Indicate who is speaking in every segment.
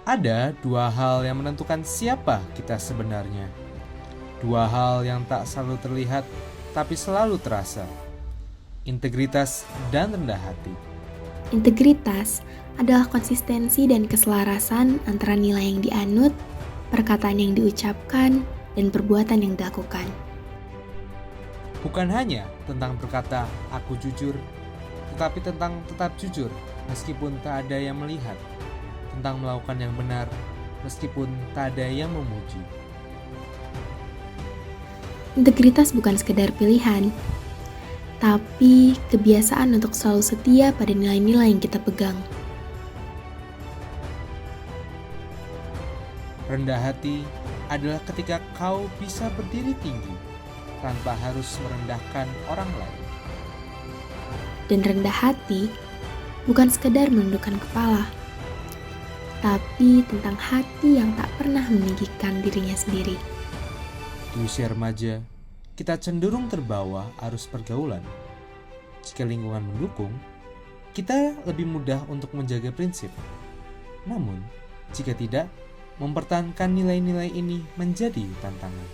Speaker 1: Ada dua hal yang menentukan siapa kita sebenarnya. Dua hal yang tak selalu terlihat, tapi selalu terasa. Integritas dan rendah hati.
Speaker 2: Integritas adalah konsistensi dan keselarasan antara nilai yang dianut, perkataan yang diucapkan, dan perbuatan yang dilakukan.
Speaker 1: Bukan hanya tentang berkata, aku jujur, tetapi tentang tetap jujur meskipun tak ada yang melihat. Tentang melakukan yang benar meskipun tak ada yang memuji.
Speaker 2: Integritas bukan sekedar pilihan, tapi kebiasaan untuk selalu setia pada nilai-nilai yang kita pegang.
Speaker 1: Rendah hati adalah ketika kau bisa berdiri tinggi tanpa harus merendahkan orang lain.
Speaker 2: Dan rendah hati bukan sekedar menundukkan kepala, tapi tentang hati yang tak pernah meninggikan dirinya sendiri.
Speaker 1: Di usia remaja, kita cenderung terbawa arus pergaulan. Jika lingkungan mendukung, kita lebih mudah untuk menjaga prinsip. Namun, jika tidak, mempertahankan nilai-nilai ini menjadi tantangan.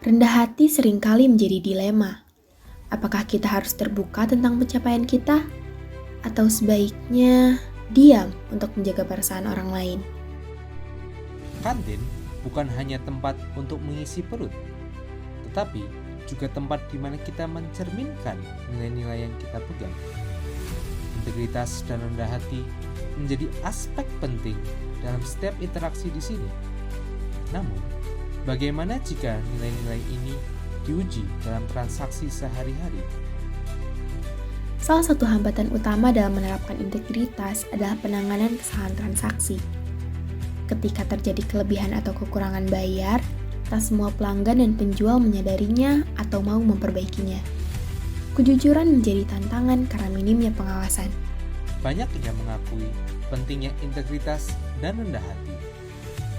Speaker 2: Rendah hati seringkali menjadi dilema. Apakah kita harus terbuka tentang pencapaian kita? Atau sebaiknya diam untuk menjaga perasaan orang lain?
Speaker 1: Kantin bukan hanya tempat untuk mengisi perut, tetapi juga tempat di mana kita mencerminkan nilai-nilai yang kita pegang. Integritas dan rendah hati menjadi aspek penting dalam setiap interaksi di sini. Namun, bagaimana jika nilai-nilai ini diuji dalam transaksi sehari-hari?
Speaker 2: Salah satu hambatan utama dalam menerapkan integritas adalah penanganan kesalahan transaksi. Ketika terjadi kelebihan atau kekurangan bayar, tak semua pelanggan dan penjual menyadarinya atau mau memperbaikinya. Kejujuran menjadi tantangan karena minimnya pengawasan.
Speaker 1: Banyak yang mengakui pentingnya integritas dan rendah hati.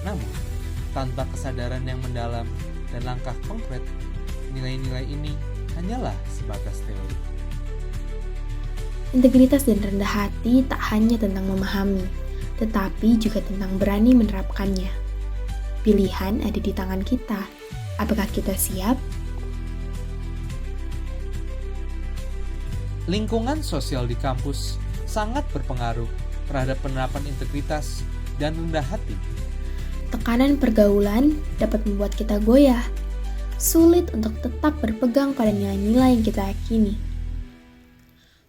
Speaker 1: Namun, tanpa kesadaran yang mendalam dan langkah konkret, nilai-nilai ini hanyalah sebatas teori.
Speaker 2: Integritas dan rendah hati tak hanya tentang memahami, tetapi juga tentang berani menerapkannya. Pilihan ada di tangan kita. Apakah kita siap?
Speaker 1: Lingkungan sosial di kampus sangat berpengaruh terhadap penerapan integritas dan rendah hati.
Speaker 2: Tekanan pergaulan dapat membuat kita goyah. Sulit untuk tetap berpegang pada nilai-nilai yang kita yakini.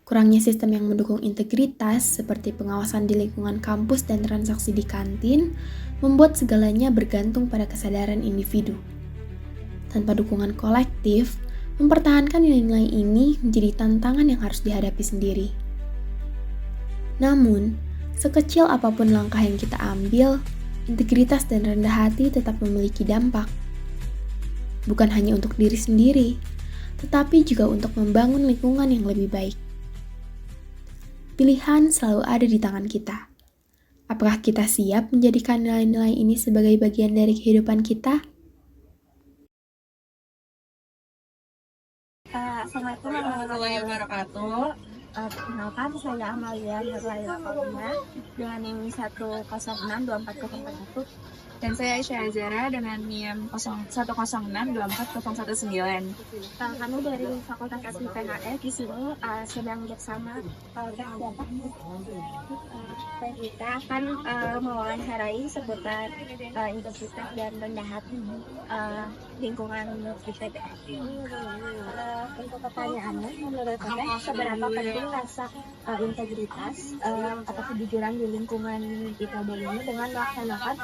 Speaker 2: Kurangnya sistem yang mendukung integritas seperti pengawasan di lingkungan kampus dan transaksi di kantin membuat segalanya bergantung pada kesadaran individu. Tanpa dukungan kolektif, mempertahankan nilai-nilai ini menjadi tantangan yang harus dihadapi sendiri. Namun, sekecil apapun langkah yang kita ambil, integritas dan rendah hati tetap memiliki dampak. Bukan hanya untuk diri sendiri, tetapi juga untuk membangun lingkungan yang lebih baik. Pilihan selalu ada di tangan kita. Apakah kita siap menjadikan nilai-nilai ini sebagai bagian dari kehidupan kita?
Speaker 3: Assalamualaikum warahmatullahi wabarakatuh. Perkenalkan, saya Amalia Nurlaila Kauna dengan NIM 1062401 dan saya Aisyah Azara dengan NIM 106240119. Kami dari Fakultas SIPNAE di sini sedang bersama kita akan mewawancarai seputar integritas dan rendah hati lingkungan IPB. Untuk pertanyaannya, menurut Anda seberapa penting rasa integritas atau kejujuran di lingkungan IPB ini dengan melaksanakan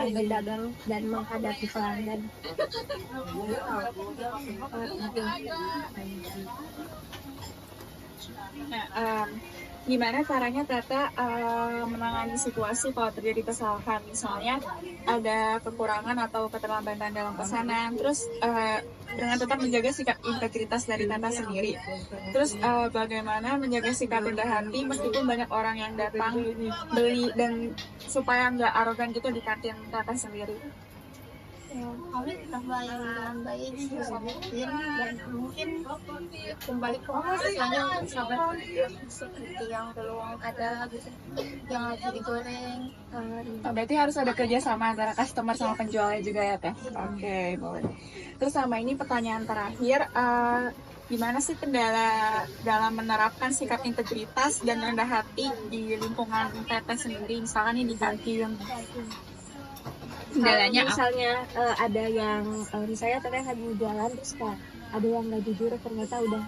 Speaker 3: berdagang dan menghadapi pelanggan? Nah, gimana caranya Tata menangani situasi kalau terjadi kesalahan, misalnya ada kekurangan atau keterlambatan dalam pesanan, terus dengan tetap menjaga sikap integritas dari Tata sendiri, terus bagaimana menjaga sikap rendah hati meskipun banyak orang yang datang beli dan supaya nggak arogan gitu di kantin Tata sendiri.
Speaker 4: Ya, kami tetap bayar dengan baik sebisa mungkin dan mungkin kembali ke biasanya sahabat seperti yang belum ada gitu, yang lagi digoreng.
Speaker 3: Berarti harus ada kerjasama antara customer sama penjualnya juga ya Teh? Oke, boleh. Terus sama ini pertanyaan terakhir, gimana sih kendala dalam menerapkan sikap integritas dan rendah hati di lingkungan Teteh sendiri, misalkan ini di kantin? Kendalanya apa?
Speaker 5: Misalnya ada yang misalnya teteh lagi jalan terus kayak ada yang nggak jujur ternyata udah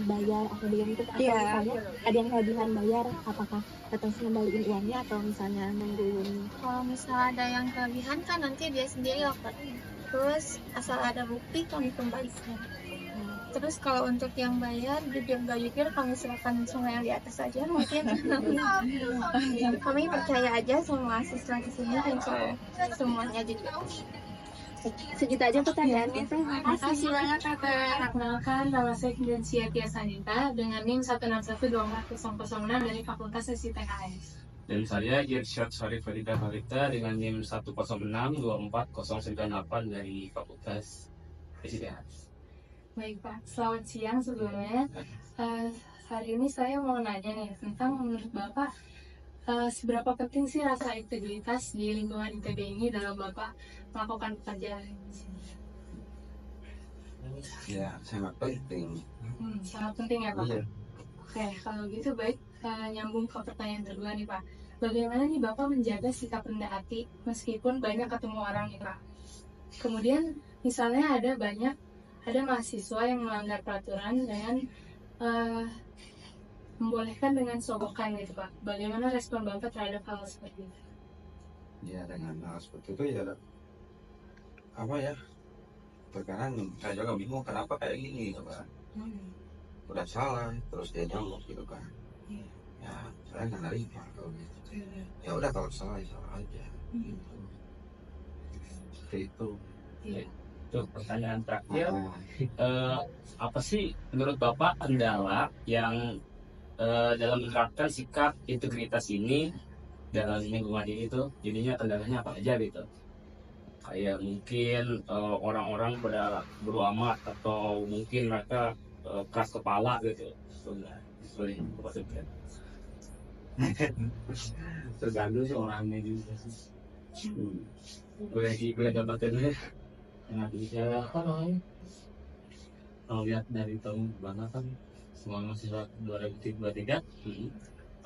Speaker 5: bayar atau belum itu atau
Speaker 3: Iya.
Speaker 5: misalnya ada yang kelebihan bayar apakah teteh ngembaliin uangnya atau misalnya nungguin.
Speaker 4: Kalau misalnya ada yang kelebihan kan nanti dia sendiri dapat. Terus asal ada bukti kami kembalikan. Terus kalau untuk yang bayar, jujur gak jujur kami serahkan semua yang di atas saja mungkin. Kami percaya aja sama siswa di sini, insya Allah semuanya jujur.
Speaker 5: Segitu aja pertanyaannya.
Speaker 6: Makasih banyak Teteh. Perkenalkan, nama saya Fidensia Sanita dengan NIM 161240006 dari Fakultas SITHS.
Speaker 7: Dan saya Irsyad Syarif Farida Farita dengan NIM 106240098 dari Fakultas SITHS.
Speaker 6: Baik Pak, selamat siang sebelumnya. Hari ini saya mau nanya nih tentang menurut Bapak seberapa penting sih rasa integritas di lingkungan ITB ini dalam Bapak melakukan pekerjaan di sini?
Speaker 8: Ya, sangat penting.
Speaker 6: Sangat penting ya Pak.
Speaker 8: Iya.
Speaker 6: Oke, kalau gitu baik nyambung ke pertanyaan kedua nih Pak. Bagaimana nih Bapak menjaga sikap rendah hati meskipun banyak ketemu orang nih Pak? Kemudian misalnya ada mahasiswa yang melanggar peraturan dengan membolehkan dengan sogokan gitu Pak. Bagaimana respon Bapak terhadap hal seperti itu?
Speaker 8: Ya, dengan hal seperti itu ya apa ya? Terkadang saya juga bingung kenapa kayak gini gitu kan. Udah salah terus dia nyolok gitu kan. Ya, saya nggak nerima kalau gitu. Ya udah kalau salah ya salah aja. Gitu. Seperti itu.
Speaker 7: Itu pertanyaan terakhir.
Speaker 8: Nah,
Speaker 7: Apa sih menurut Bapak kendala yang dalam menerapkan sikap integritas ini dalam lingkungan ini tuh jadinya kendalanya apa aja gitu? Kayak mungkin orang-orang pada bodo amat atau mungkin mereka keras kepala gitu. Sorry, maksudnya. Tergantung sih orangnya juga sih. Gue dapatin dulu. Nah, bisa apa namanya? Kalau lihat dari tahun mana kan semua mahasiswa 2023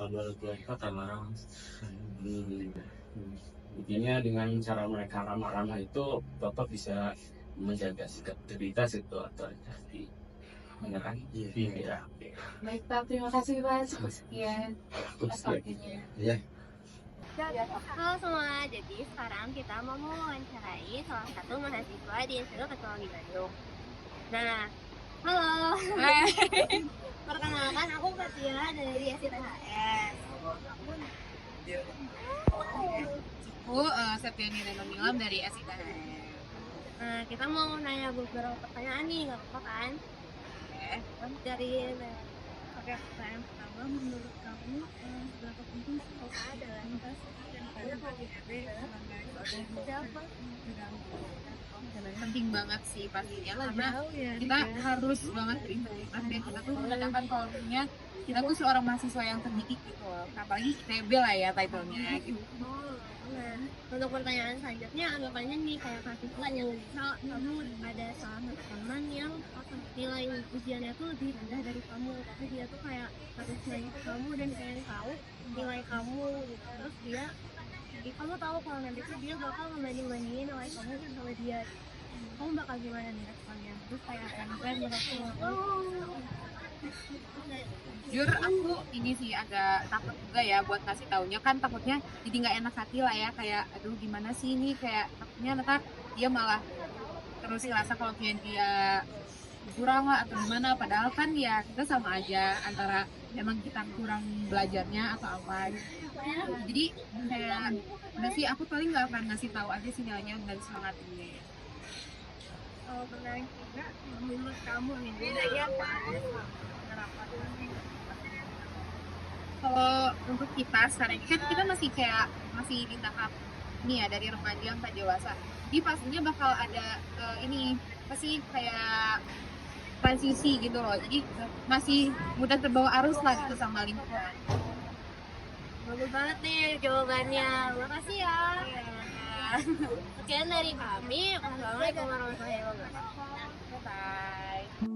Speaker 7: tahun 2024 ramah-ramah. Intinya dengan cara mereka ramah-ramah itu Bapak bisa menjaga sikap integritas itu atau hati. Benar kan? Iya.
Speaker 6: Baik Pak, terima kasih Pak. Sekian atas waktunya.
Speaker 8: Iya.
Speaker 9: Halo semua, jadi sekarang kita mau mewawancarai salah satu mahasiswa di Institut Teknologi Bandung. Nah, halo. Perkenalkan, aku Fatia dari SITHS.
Speaker 10: Aku Septiani Reno Nilam dari SITHS.
Speaker 9: Nah, kita mau nanya beberapa pertanyaan nih, nggak apa-apa kan? Dari pertanyaan pertama, menurut kamu seberapa penting sekolah dalam
Speaker 10: Penting banget sih pastinya karena kita harus banget berintegritas dan kita tuh menandakan kalau punya kita tuh seorang mahasiswa yang terdidik gitu loh. Apalagi ITB lah ya title-nya gitu.
Speaker 9: Nah, untuk pertanyaan selanjutnya anggapannya nih kayak mahasiswa yang misal kamu ada salah satu teman yang nilai ujiannya tuh lebih rendah dari kamu, tapi dia tuh kayak harus nanya ke kamu dan pengen tahu nilai kamu gitu. Terus kamu tahu kalau nanti tuh dia bakal ngebanding-bandingin nilai kamu sama dia. Kamu bakal gimana nih responnya? Terus kayak keren
Speaker 10: Jujur aku ini sih agak takut juga ya buat ngasih taunya, kan takutnya jadi nggak enak hati lah ya, kayak aduh gimana sih ini, kayak takutnya ntar dia malah terus ngerasa kalau dia kurang lah atau gimana, padahal kan ya kita sama aja antara emang kita kurang belajarnya atau apa gitu. Jadi kayak udah sih aku paling nggak akan ngasih tahu aja sinyalnya dan semangatnya.
Speaker 9: kalau pernah juga menurut kamu nih bedanya apa penerapan
Speaker 10: Kalau untuk kita sekarang ini kan kita masih di tahap ini ya, dari remaja sampai dewasa. Jadi pastinya bakal ada ini pasti kayak transisi gitu loh. Jadi masih mudah terbawa arus lah gitu sama lingkungan.
Speaker 9: Bagus banget nih jawabannya. Makasih ya. Sekian dari kami. Wassalamualaikum warahmatullahi wabarakatuh.
Speaker 10: Bye.